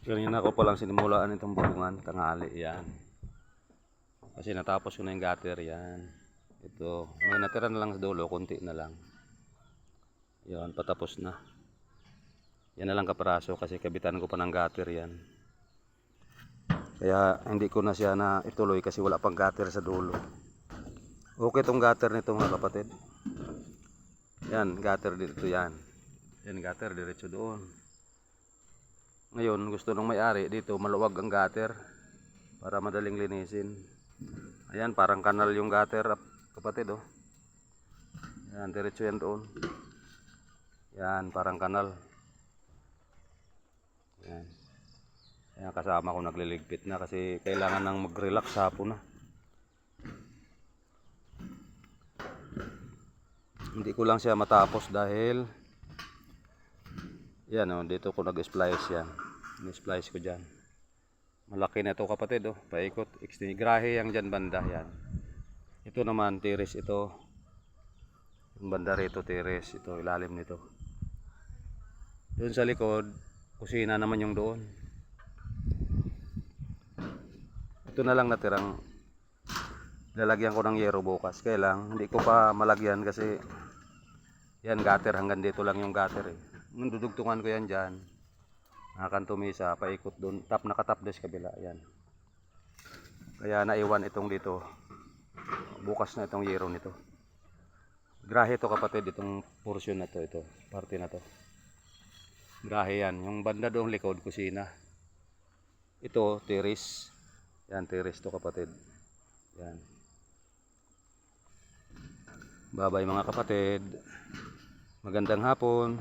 Kanina ko palang sinimulaan itong bulungan, tanghali, yan. Kasi natapos ko na yung gutter, yan. Ito, may natira na lang sa dulo, konti na lang. Yan, patapos na. Yan na lang kaparaso kasi kabitan ko pa ng gutter yan. Kaya hindi ko na siya na ituloy kasi wala pang gutter sa dulo. Okay itong gutter nito mga kapatid. Yan, gutter dito yan. Yan, gutter diretso doon. Ngayon, gusto ng may-ari dito, maluwag ang gutter para madaling linisin. Ayan, parang kanal yung gutter, kapatid, oh. Yan, diretso yan doon. Yan, parang kanal. Yan. Ayan, kasama ko nagliligpit na kasi kailangan nang mag-relax hapon na. Hindi ko lang siya matapos dahil yan, oh, dito ko nag-splice yan. Ni-splice ko dyan. Malaki na ito kapatid, oh. Paikot. Grahe yang dyan banda, yan. Ito naman, tiris ito. Yung banda rito, tiris. Ito, ilalim nito. Doon sa likod, kusina naman yung doon. Ito na lang natirang lalagyan ko ng yero bukas. Kaya lang, hindi ko pa malagyan kasi yan, gutter. Hanggang dito lang yung gutter, eh. Nung dudugtungan ko yan dyan, nakakantumisa, paikot doon, nakatap doon sa kabila, yan. Kaya naiwan itong dito, bukas na itong yero nito. Grahe ito kapatid, itong portion na to, ito, parte na to. Grahe yan, yung banda doong likod, kusina. Ito, terrace. Yan, terrace to kapatid. Yan. Bye-bye mga kapatid. Magandang hapon.